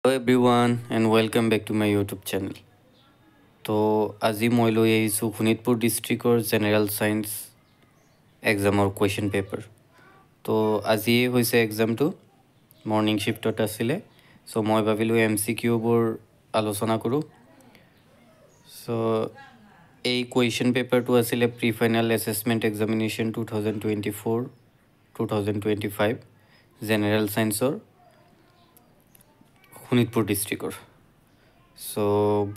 Hello everyone and welcome back to my YouTube channel. তো আজি মই লৈ আহিছোঁ শোণিতপুৰ ডিষ্ট্ৰিক্টৰ জেনেৰেল সায়েন্স এক্সামৰ কুৱেশ্যন পেপাৰ। তো আজি হৈছে এক্সামটো মৰ্নিং শিফটত আছিলে, চ' মই ভাবিলোঁ MCQবোৰ আলোচনা কৰোঁ। চ' এই কুৱেশ্যন পেপাৰটো আছিলে pre final assessment examination 2024-2025 general সায়েন্সৰ শোণিতপুৰ ডিষ্ট্ৰিক্টৰ। চ'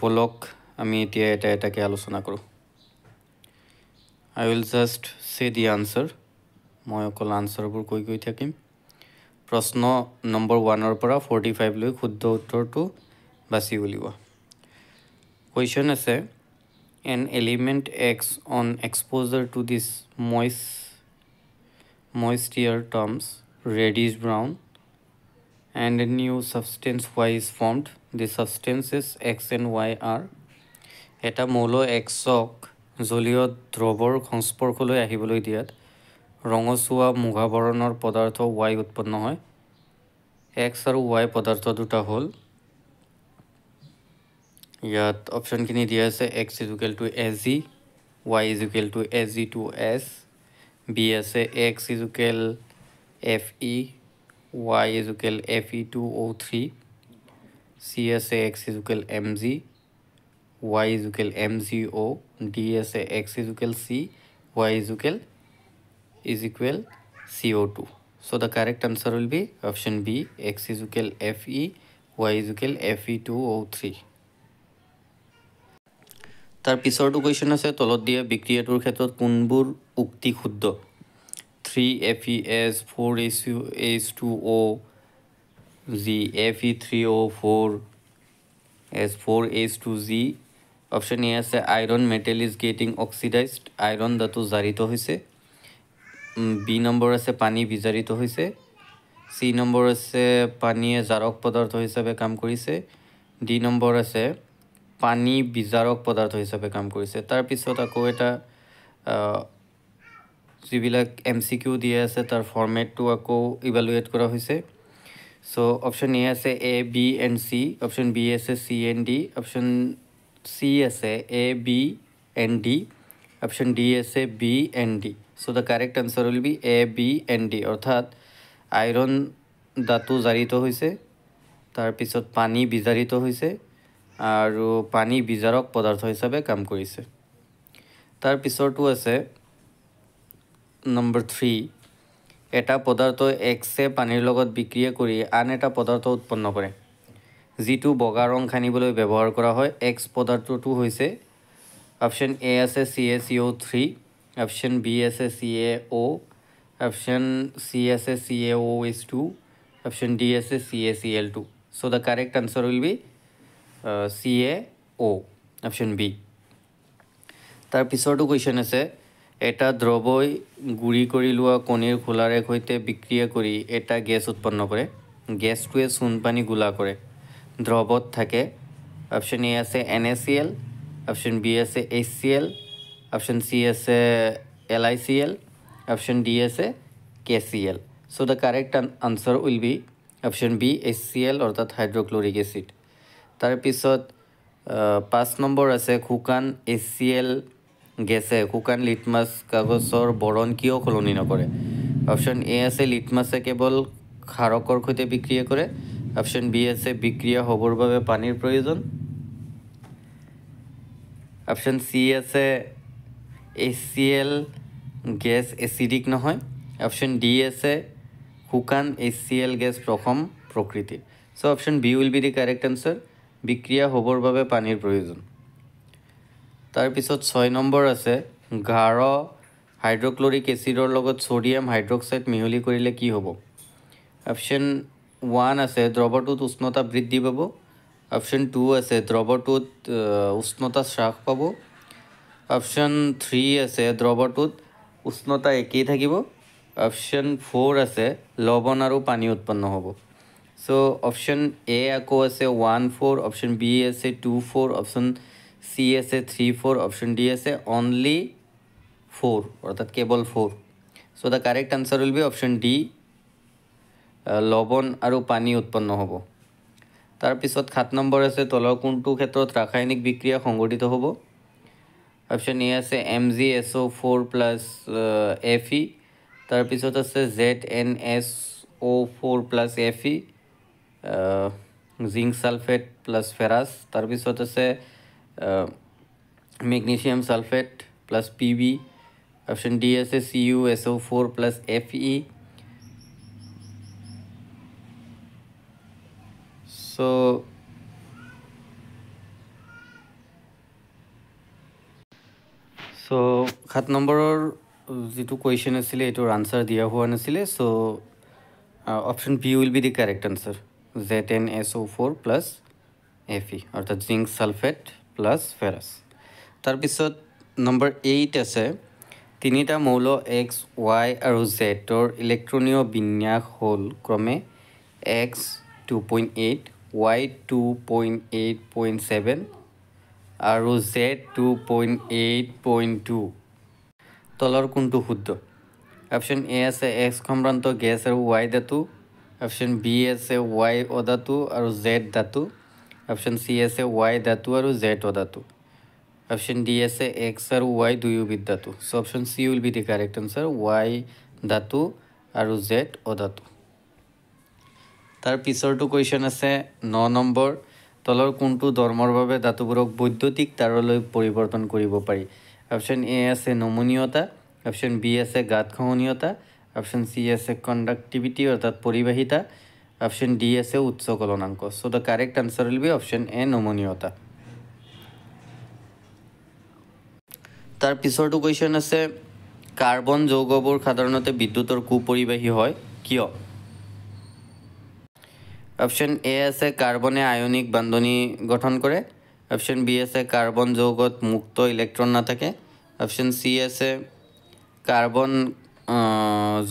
বলক আমি এতিয়া এটা এটাকৈ আলোচনা কৰোঁ। আই উইল জাষ্ট চে দি আনচাৰ। মই অকল আনচাৰবোৰ কৈ থাকিম। প্ৰশ্ন নম্বৰ 1-ৰ পৰা 45 লৈ শুদ্ধ উত্তৰটো বাছি উলিওৱা। কুৱেশ্যন আছে, N element x on exposure two this moist air turns reddish brown and a new substance Y is formed. The substances X and Y are এটা মৌল এক্সক জলীয় দ্ৰৱৰ সংস্পৰ্শলৈ আহিবলৈ দিয়াত ৰঙচুৱা মুগা বৰণৰ পদাৰ্থ Y উৎপন্ন হয়। এক্স আৰু Y পদাৰ্থ দুটা হ'ল, ইয়াত অপশ্যনখিনি দিয়া আছে X = Ag, Y = Ag2S, B আছে X = Fe, Y = Fe2O3, C আছে X = Mg, Y = MgO, D আছে X = C, Y = CO2. So the correct answer will be option B, X = Fe, Y = Fe2O3. তাৰ পিছৰটো question আছে, তলত দিয়া বিক্ৰিয়াটোৰ ক্ষেত্ৰত কোনবোৰ উক্তি শুদ্ধ? 3FeS 4H2O G Fe3O4 S4H2G. Option A আছে iron metal is getting oxidised, iron ধাতু জাৰিত হৈছে। বি নম্বৰ আছে পানী বিজাৰিত হৈছে। চি নম্বৰ আছে পানীয়ে জাৰক পদাৰ্থ হিচাপে কাম কৰিছে। ডি নম্বৰ আছে পানী বিজাৰক পদাৰ্থ হিচাপে কাম কৰিছে। তাৰপিছত আকৌ এটা যিবিলাক MCQ দিয়া আছে তাৰ ফৰ্মেটটো আকৌ ইভালুৱেট কৰা হৈছে। চ' অপশ্যন এ আছে A, B and C, option B আছে C and D, option C আছে A, B and D, option D আছে B and D. So' the correct answer will be A, B and D, অৰ্থাৎ iron ধাতু জাৰিত হৈছে, তাৰপিছত পানী বিজাৰিত হৈছে আৰু পানী বিজাৰক পদাৰ্থ হিচাপে কাম কৰিছে। তাৰ পিছৰটো আছে নম্বৰ 3, এটা পদাৰ্থ এক্সে পানীৰ লগত বিক্ৰিয়া কৰি আন এটা পদাৰ্থ উৎপন্ন কৰে যিটো বগা ৰং সানিবলৈ ব্যৱহাৰ কৰা হয়। এক্স পদাৰ্থটো হৈছে, অপশ্যন এ আছে CaCO3, অপশ্যন বি আছে CaO, অপশ্যন চি আছে CaOH2, অপশ্যন ডি আছে CaCl2. So' the correct answer will be CaO, option B. তাৰ পিছৰটো কুৱেশ্যন আছে, এটা দ্ৰৱই গুড়ি কৰি লোৱা কণীৰ খোলাৰে সৈতে বিক্ৰিয়া কৰি এটা গেছ উৎপন্ন কৰে। গেছটোৱে চূণপানী গোলা কৰে, দ্ৰৱত থাকে। অপশ্যন এ আছে NaCl, অপশ্যন বি আছে HCl, অপশ্যন চি আছে LiCl, অপশ্যন ডি আছে KCl. So' the correct answer will be option B HCl, অৰ্থাৎ হাইড্ৰক্লৰিক এচিড। তাৰপিছত 5 নম্বৰ আছে, শুকান HCl গেছে শুকান লিটমাছ কাগজৰ বৰণ কিয় সলনি নকৰে? অপশ্যন এ আছে লিটমাছে কেৱল ক্ষাৰকৰ সৈতে বিক্ৰিয়া কৰে। অপশ্যন বি আছে বিক্ৰিয়া হ'বৰ বাবে পানীৰ প্ৰয়োজন। অপশ্যন চি আছে HCl গেছ এচিডিক নহয়। অপশ্যন ডি আছে শুকান HCl গেছ প্ৰথম প্ৰকৃতিৰ। So' option B will be the correct answer, বিক্ৰিয়া হ'বৰ বাবে পানীৰ প্ৰয়োজন। তাৰপিছত 6 নম্বৰ আছে, গাঢ় হাইড্ৰক্লৰিক এচিডৰ লগত ছ'ডিয়াম হাইড্ৰক্সাইড মিহলি কৰিলে কি হ'ব? অপশ্যন 1 আছে দ্ৰৱটোত উষ্ণতা বৃদ্ধি পাব। অপশ্যন 2 আছে দ্ৰৱটোত উষ্ণতা হ্ৰাস পাব। অপশ্যন 3 আছে দ্ৰৱটোত উষ্ণতা একেই থাকিব। অপশ্যন 4 আছে লৱণ আৰু পানী উৎপন্ন হ'ব। চ' অপশ্যন এ আকৌ আছে 1, 4, অপশ্যন বি আছে 2, 4, অপশ্যন চি আছে 3, 4, অপশ্যন ডি আছে অনলি 4, অৰ্থাৎ কেৱল 4. So' the correct answer will be option D, লৱণ আৰু পানী উৎপন্ন হ'ব। তাৰ পিছত 7 নম্বৰ আছে তলৰ কোনটো ক্ষেত্ৰত ৰাসায়নিক বিক্ৰিয়া সংঘটিত হ'ব অপশ্যন এ আছে MgSO4 প্লাছ Fe তাৰ পিছত আছে ZnSO4 plus Fe zinc sulphate plus ferrous তাৰ পিছত আছে magnesium sulphate plus Pb option D আছে CuSO4 প্লাছ Fe So 7 নম্বৰৰ যিটো কুৱেশ্যন আছিলে এইটোৰ আনচাৰ দিয়া হোৱা নাছিলে so' option B will be the correct answer ZnSO4 plus Fe অৰ্থাৎ জিংক সালফেট প্লাছ ফেৰাছ তাৰপিছত নম্বৰ 8 আছে তিনিটা মৌল X, Y আৰু Z ৰ ইলেক্ট্ৰনীয় বিন্যাস হ'ল ক্ৰমে X 2.8 Y 2.8.7 আৰু Z 2.8.2 তলৰ কোনটো শুদ্ধ অপশ্যন এ আছে X সম্ভ্ৰান্ত গেছ আৰু Y ধাতু অপশ্যন বি আছে Y অধাতু আৰু Z ধাতু অপশ্যন চি আছে Y ধাতু আৰু Z অধাতু অপশ্যন ডি আছে X আৰু Y দুয়োবিধ ধাতু so option C will be the correct answer Y ধাতু আৰু Z অধাতু তাৰ পিছৰটো কুৱেশ্যন আছে 9 নম্বৰ তলৰ কোনটো ধৰ্মৰ বাবে ধাতুবোৰক বৈদ্যুতিক তাৰলৈ পৰিৱৰ্তন কৰিব পাৰি অপশ্যন এ আছে নমনীয়তা অপশ্যন বি আছে গাঁতখহনীয়তা অপশ্যন চি আছে কণ্ডাক্টিভিটি অৰ্থাৎ পৰিবাহিতা অপশ্যন ডি আছে উচ্চ গলনাংক so the correct answer will be option A নমনীয়তা তাৰ পিছৰটো কুৱেশ্যন আছে কাৰ্বন যৌগবোৰ সাধাৰণতে বিদ্যুতৰ কুপৰিবাহী হয় কিয় অপশ্যন এ আছে কাৰ্বনে আয়নিক বান্ধনী গঠন কৰে অপশ্যন বি আছে কাৰ্বন যৌগত মুক্ত ইলেক্ট্ৰন নাথাকে অপশ্যন চি আছে কাৰ্বন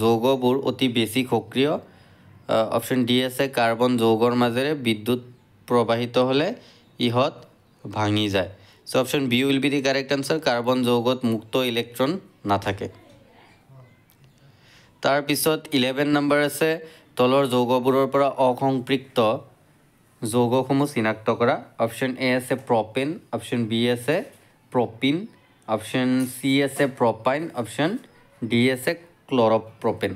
যৌগবোৰ অতি বেছি সক্ৰিয় অপশ্যন ডি আছে কাৰ্বন যৌগৰ মাজেৰে বিদ্যুৎ প্ৰবাহিত হ'লে ইহত ভাঙি যায় so option B will be the correct answer carbon যৌগত মুক্ত ইলেক্ট্ৰন নাথাকে তাৰ পিছত 11 নম্বৰ আছে তলৰ যৌগবোৰৰ পৰা অসম্পৃক্ত যৌগসমূহ চিনাক্ত কৰা অপশ্যন এ আছে প্ৰপেন অপশ্যন বি আছে প্ৰপিন অপশ্যন চি আছে প্ৰপাইন অপশ্যন ডি আছে ক্লৰ'প্ৰপেন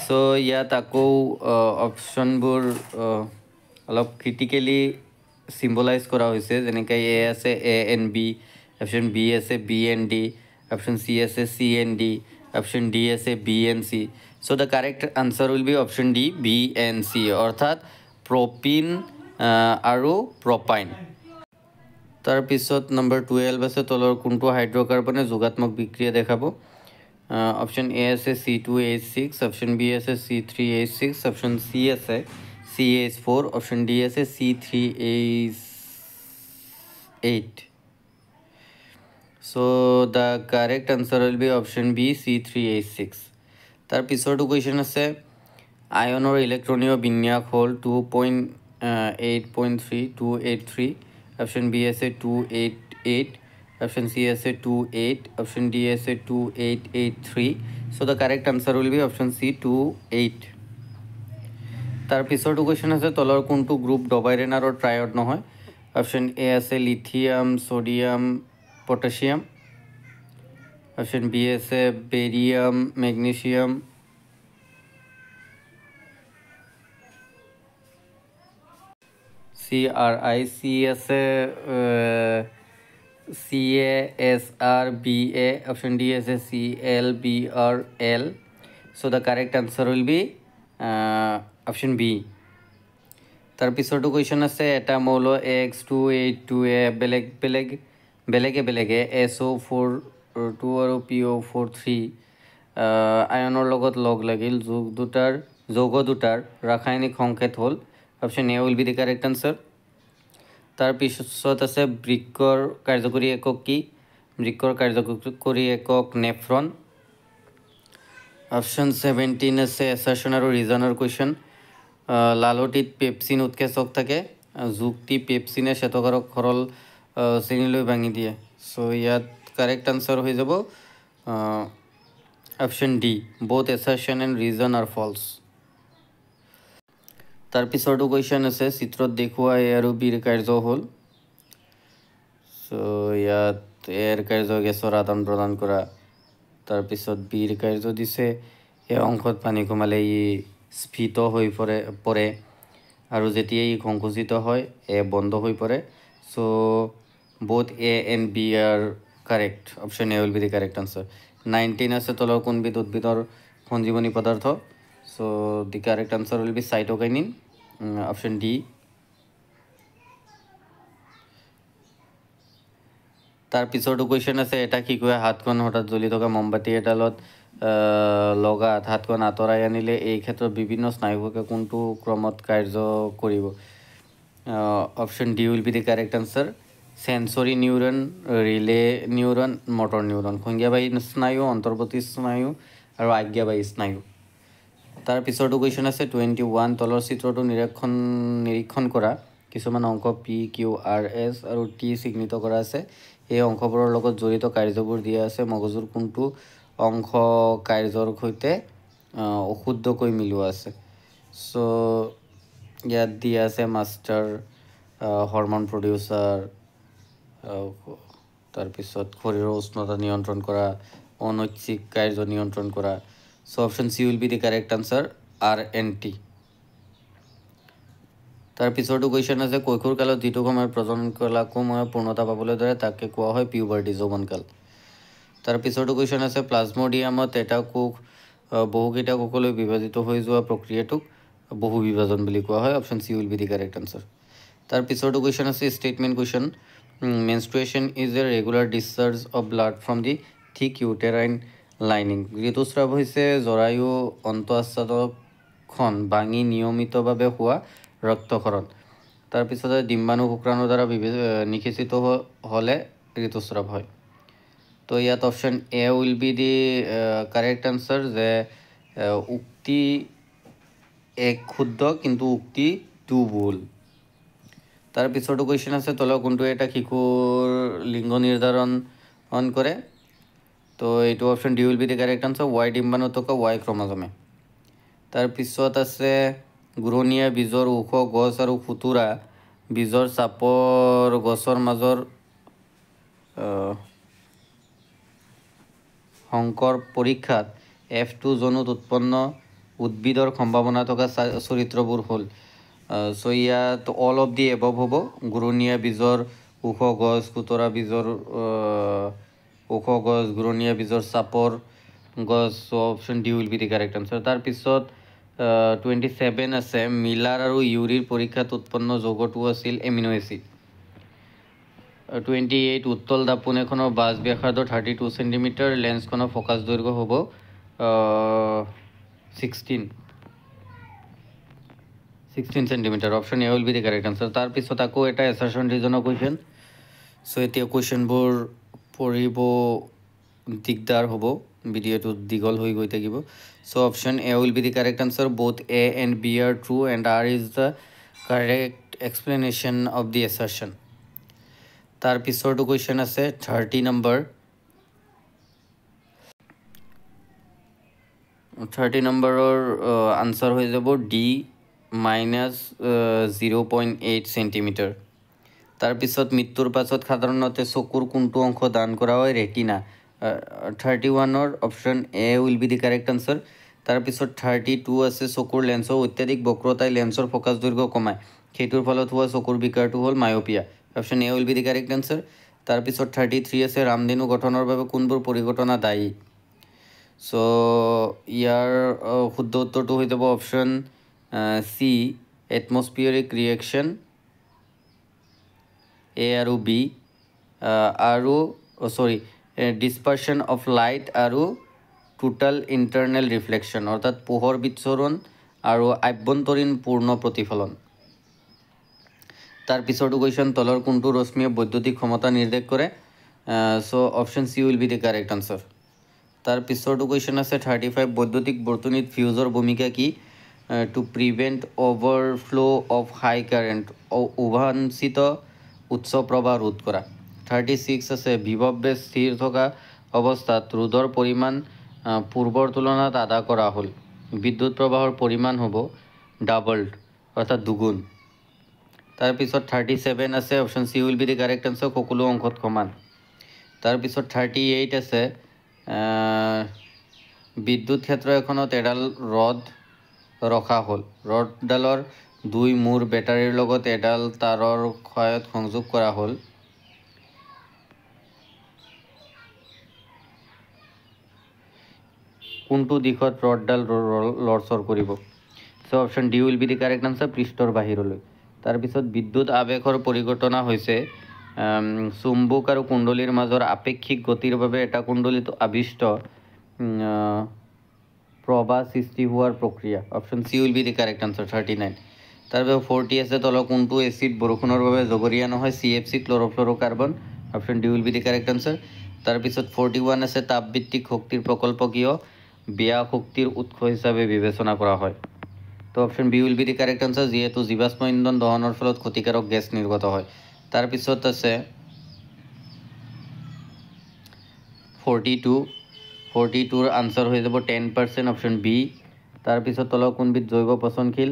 সো ইয়াত আকৌ অপশ্যনবোৰ অলপ ক্ৰিটিকেলি সিম্বলাইজ কৰা হৈছে যেনেকৈ এ আছে ANB অপশ্যন বি আছে BND অপশ্যন চি আছে CND অপশ্যন ডি আছে BNC so the correct answer will be option D BNC অৰ্থাৎ প্ৰপিন আৰু প্ৰপাইন তাৰ পিছত নম্বৰ 12 আছে তলৰ কোনটো হাইড্ৰকাৰ্বনে যোগাত্মক বিক্ৰিয়া দেখাব অপশ্যন এ আছে C2H6 অপশ্যন বি আছে C3H6 অপশ্যন চি আছে CH4 অপশ্যন ডি আছে C3H8 so the correct answer will be option B C3H6 তাৰ পিছৰটো কুৱেশ্যন আছে আয়নৰ ইলেক্ট্ৰনীয় বিন্যাস হ'ল 2.8.3 283 অপশ্যন বি আছে 288 অপশ্যন চি আছে 28 অপশ্যন ডি আছে 2883 so the correct answer will be option C 28 তাৰ পিছৰটো কুৱেশ্যন আছে তলৰ কোনটো গ্ৰুপ ডবাইৰেন আৰু ট্ৰায়ড নহয় অপশ্যন এ আছে lithium sodium potassium option B আছে বেৰিয়াম মেগনেছিয়াম CRIC আছে CASRBA অপশ্যন ডি আছে CLBRL so the correct answer will be option B তাৰ পিছৰটো কুৱেশ্যন আছে এটা মৌল X2H2A বেলেগে বেলেগে SO42 আৰু PO43 আয়নৰ লগত লগ লাগিল যৌগ দুটাৰ ৰাসায়নিক সংকেত হ'ল option A will be the correct answer তাৰ পিছত আছে বৃক্কৰ কাৰ্যকৰী একক কি বৃক্কৰ কাৰ্যকৰী একক নেফ্ৰন অপশ্যন 17 আছে এছাৰশ্যন আৰু ৰিজনৰ কুৱেশ্যন লালটিত পেপচিন উৎকেচক থাকে যুক্তি পেপচিনে শ্বেতকাৰক সৰল শ্ৰেণীলৈ ভাঙি দিয়ে সো ইয়াত কাৰেক্ট আনসাৰ হৈ যাব option D both assertion and reason are false তাৰ পিছৰটো কুৱেশ্যন আছে চিত্ৰত দেখুওৱা এ আৰু বিৰ কাৰ্য হ'ল চ' ইয়াত এৰ কাৰ্য গেছৰ আদান প্ৰদান কৰা তাৰপিছত বিৰ কাৰ্য দিছে এই অংশত পানী কমালে ই স্ফীত হৈ পৰে আৰু যেতিয়া ই সংকুচিত হয় এ বন্ধ হৈ পৰে চ' both A and B are correct. Option A will be the correct answer. 19 আছে তলৰ কোনবিধ উদ্ভিদৰ সঞ্জীৱনী পদাৰ্থ so the correct answer will be cytokinin. Option D. তাৰ পিছৰটো কুৱেশ্যন আছে এটা শিশুৱে হাতখন হঠাৎ জ্বলি থকা মমবাতি এডালত লগাত হাতখন আঁতৰাই আনিলে এই ক্ষেত্ৰত বিভিন্ন স্নায়ুকোষে কোনটো ক্ৰমত কাৰ্য কৰিব option D will be the correct answer sensory neuron relay neuron motor neuron সংজ্ঞাবাহী স্নায়ু অন্তৰ্বৰ্তী স্নায়ু আৰু আজ্ঞাবাহী স্নায়ু তাৰ পিছৰটো কুৱেশ্যন আছে 21 তলৰ চিত্ৰটো নিৰীক্ষণ কৰা কিছুমান অংক পি কিউ আৰ এছ আৰু টি চিহ্নিত কৰা আছে এই অংশবোৰৰ লগত জড়িত কাৰ্যবোৰ দিয়া আছে মগজুৰ কোনটো অংশ কাৰ্যৰ সৈতে অশুদ্ধকৈ মিলোৱা আছে চ' ইয়াত দিয়া আছে মাষ্টাৰ হৰমন প্ৰডিউচাৰ তাৰপিছত শৰীৰৰ উষ্ণতা নিয়ন্ত্ৰণ কৰা অনৈচ্ছিক কাৰ্য নিয়ন্ত্ৰণ কৰা so' option C will be the correct answer R N T তাৰ পিছৰটো কুৱেশ্যন আছে কৈশোৰ কালত যিটো সময়ত প্ৰজনন কলাসমূহে পূৰ্ণতা পাবলৈ ধৰে তাকে কোৱা হয় পিউবাৰ্টি যৌৱনকাল তাৰ পিছৰটো কুৱেশ্যন আছে প্লাজমডিয়ামত এটা কোষ বহুকেইটা কোষলৈ বিভাজিত হৈ যোৱা প্ৰক্ৰিয়াটোক বহু বিভাজন বুলি কোৱা হয় option C will be the correct answer তাৰ পিছৰটো কুৱেশ্যন আছে statement question menstruation is a regular discharge of blood from the thick uterine lining ঋতুস্ৰাৱ হৈছে জৰায়ু অন্তঃআচ্ছাদকখন ভাঙি নিয়মিতভাৱে হোৱা ৰক্তক্ষৰণ তাৰপিছতে ডিম্বাণু শুক্ৰাণুৰ দ্বাৰা নিষেচিত হ'লে ঋতুস্ৰাৱ হয় তো ইয়াত option A will be the correct answer যে উক্তি এক শুদ্ধ কিন্তু উক্তি টু ভুল তাৰ পিছৰটো কুৱেশ্যন আছে তলৰ কোনটোৱে এটা শিশুৰ লিংগ নিৰ্ধাৰণ কৰে তো এইটো option D will be the correct answer Y ডিম্বাণু থকা ৱাই ক্ৰমজমে তাৰপিছত আছে ঘূৰণীয়া বীজৰ ওখ গছ আৰু খুতুৰা বীজৰ চাপৰ গছৰ মাজৰ সংকৰ পৰীক্ষাত F2 জনুত উৎপন্ন উদ্ভিদৰ সম্ভাৱনা থকা চৰিত্ৰবোৰ হ'ল চ' ইয়াত অল অফ দি এবভ হ'ব ঘূৰণীয়া বীজৰ ওখ গছ খুতৰা বীজৰ ওখ গছ ঘূৰণীয়া বীজৰ চাপৰ গছ so' option D will be the correct answer তাৰপিছত 27 আছে মিলাৰ আৰু ইউৰিৰ পৰীক্ষাত উৎপন্ন যৌগটো আছিল এমিনো এচিড 28 উত্তল দাপোন এখনৰ বাজ ব্যাসাৰ্ধ 32 সেণ্টিমিটাৰ লেন্সখনৰ ফ'কাছ দৈৰ্ঘ্য হ'ব 16 centimetre option A will be the correct answer তাৰপিছত আকৌ এটা এছাৰশ্যন ৰিজনৰ কুৱেশ্যন চ' এতিয়া কুৱেশ্যনবোৰ পঢ়িব দিগদাৰ হ'ব ভিডিঅ'টো দীঘল হৈ গৈ থাকিব so' option A will be the correct answer both A and B are true and R is the correct explanation of the assertion তাৰ পিছৰটো কুৱেশ্যন আছে 30 নম্বৰ আনচাৰ হৈ যাব ডি -0.8 সেণ্টিমিটাৰ তাৰপিছত মৃত্যুৰ পাছত সাধাৰণতে চকুৰ কোনটো অংশ দান কৰা হয় retina 31 option A will be the correct answer তাৰপিছত 32 আছে চকুৰ লেন্সৰ অত্যাধিক বক্ৰতাই লেন্সৰ ফ'কাছ দৈৰ্ঘ্য কমায় সেইটোৰ ফলত হোৱা চকুৰ বিকাৰটো হ'ল myopia option A will be the correct answer তাৰপিছত 33 আছে ৰামধেনু গঠনৰ বাবে কোনবোৰ পৰিঘটনা দায়ী চ' ইয়াৰ শুদ্ধ উত্তৰটো হৈ যাব অপশ্যন চি এটমস্ফিয়াৰিক ৰিয়েকশ্যন এ আৰু বি আৰু ডিছপাৰ্চন অফ লাইট আৰু টোটাল ইণ্টাৰনেল ৰিফ্লেকশ্যন অৰ্থাৎ পোহৰ বিচ্ছৰণ আৰু আভ্যন্তৰীণ পূৰ্ণ প্ৰতিফলন তাৰ পিছৰটো কুৱেশ্যন তলৰ কোনটো ৰশ্মিয়ে বৈদ্যুতিক ক্ষমতা নিৰ্দেশ কৰে so' option C will be the correct answer তাৰ পিছৰটো কুৱেশ্যন আছে 35 বৈদ্যুতিক বৰ্তনীত ফিউজৰ ভূমিকা কি to prevent overflow' of high current অবাঞ্ছিত উচ্চ প্ৰবাহ ৰোধ কৰা 36 আছে বিভৱে স্থিৰ থকা অৱস্থাত ৰোধৰ পৰিমাণ পূৰ্বৰ তুলনাত আধা কৰা হ'ল বিদ্যুৎ প্ৰবাহৰ পৰিমাণ হ'ব ডাবল্ড অৰ্থাৎ দুগুণ তাৰপিছত 37 আছে option C will be the correct answer সকলো অংশত সমান তাৰপিছত 38 আছে বিদ্যুৎ ক্ষেত্ৰ এখনত এডাল ৰড ৰখা হ'ল ৰডডালৰ দুই মূৰ বেটাৰীৰ লগত এডাল তাৰৰ সহায়ত সংযোগ কৰা হ'ল কোনটো দিশত ৰডডাল লৰচৰ কৰিব so option D will be the correct answer পৃষ্ঠৰ বাহিৰলৈ তাৰপিছত বিদ্যুৎ আবেশৰ পৰিঘটনা হৈছে চুম্বক আৰু কুণ্ডলীৰ মাজৰ আপেক্ষিক গতিৰ বাবে এটা কুণ্ডলীত আবিষ্ট প্ৰবাহ সৃষ্টি হোৱাৰ প্ৰক্ৰিয়া option C will be the correct answer 39 তাৰপিছত 40 আছে তলৰ কোনটো এচিড বৰষুণৰ বাবে জগৰীয়া নহয় CFC chlorofluorocarbon option D will be the correct answer তাৰপিছত 41 আছে তাপভিত্তিক শক্তিৰ প্ৰকল্প কিয় বেয়া শক্তিৰ উৎস হিচাপে বিবেচনা কৰা হয় তো option B will be the correct answer যিহেতু জীৱাশ্ম ইন্ধন দহনৰ ফলত ক্ষতিকাৰক গেছ নিৰ্গত হয় তাৰপিছত আছে 42ৰ আনচাৰ হৈ যাব 10% অপশ্যন বি তাৰপিছত তলৰ কোনবিধ জৈৱ পচনশীল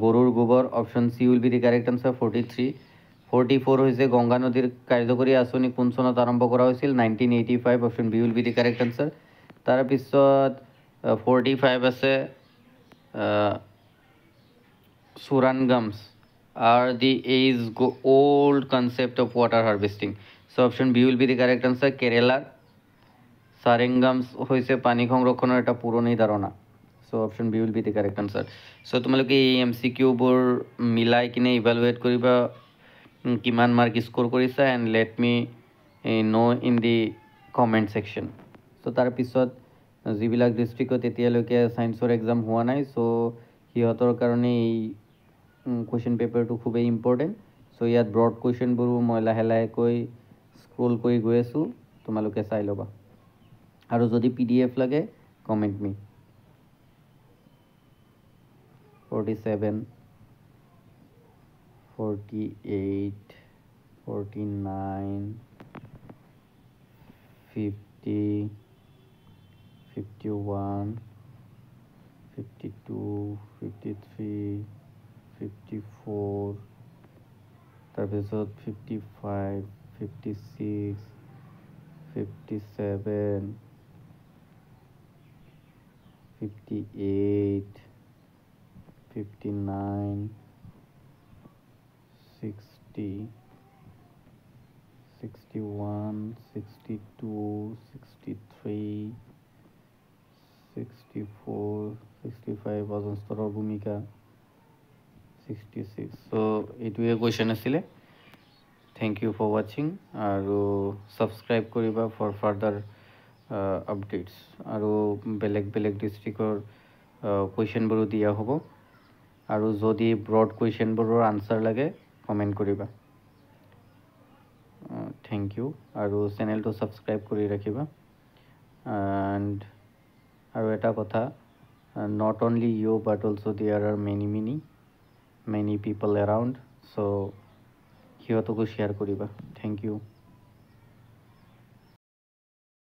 গৰুৰ গোবৰ option C will be the correct answer 44 হৈছে গংগা নদীৰ কাৰ্যকৰী আঁচনি কোন চনত আৰম্ভ কৰা হৈছিল 1985 option B will be the correct answer তাৰপিছত 45 আছে Surangams are the age-old concept of water harvesting. So option B will be the correct answer. Kerala Sarangams হৈছে পানী সংৰক্ষণৰ এটা পুৰণি ধাৰণা so option B will be the correct answer so তোমালোকে এই MCQবোৰ মিলাই কিনে ইভালুৱেট কৰিবা কিমান মাৰ্ক স্ক'ৰ কৰিছা and let me know' in the comment section so তাৰপিছত যিবিলাক ডিষ্ট্ৰিক্টত এতিয়ালৈকে ছায়েন্সৰ এক্সাম হোৱা নাই সো সিহঁতৰ কাৰণে এই কুৱেশ্যন পেপাৰটো খুবেই ইম্পৰ্টেণ্ট সো ইয়াত ব্ৰড কুৱেশ্যনবোৰো মই লাহে লাহেকৈ স্ক্ৰল কৰি গৈ আছোঁ তোমালোকে চাই ল'বা আৰু যদি PDF লাগে কমেণ্ট মি 47 48 49 50 51 52 53 54 তাৰপিছত 55 56 57 58 59 60 61 62 63 64 65 অজন স্তৰৰ ভূমিকা 66 সো এইটোৱে কুৱেশ্যন আছিলে থেংক ইউ ফৰ ৱাচিং আৰু ছাবস্ক্ৰাইব কৰিবা ফৰ ফাৰ্ডাৰ আপডেটছ আৰু বেলেগ বেলেগ ডিষ্ট্ৰিক্টৰ কুৱেশ্যনবোৰো দিয়া হ'ব আৰু যদি ব্ৰড কুৱেশ্যনবোৰৰ আনচাৰ লাগে কমেণ্ট কৰিবা থেংক ইউ আৰু চেনেলটো ছাবস্ক্ৰাইব কৰি ৰাখিবা এণ্ড আৰু এটা কথা not only you but also there are many people around so সিহঁতকো শ্বেয়াৰ কৰিবা থেংক ইউ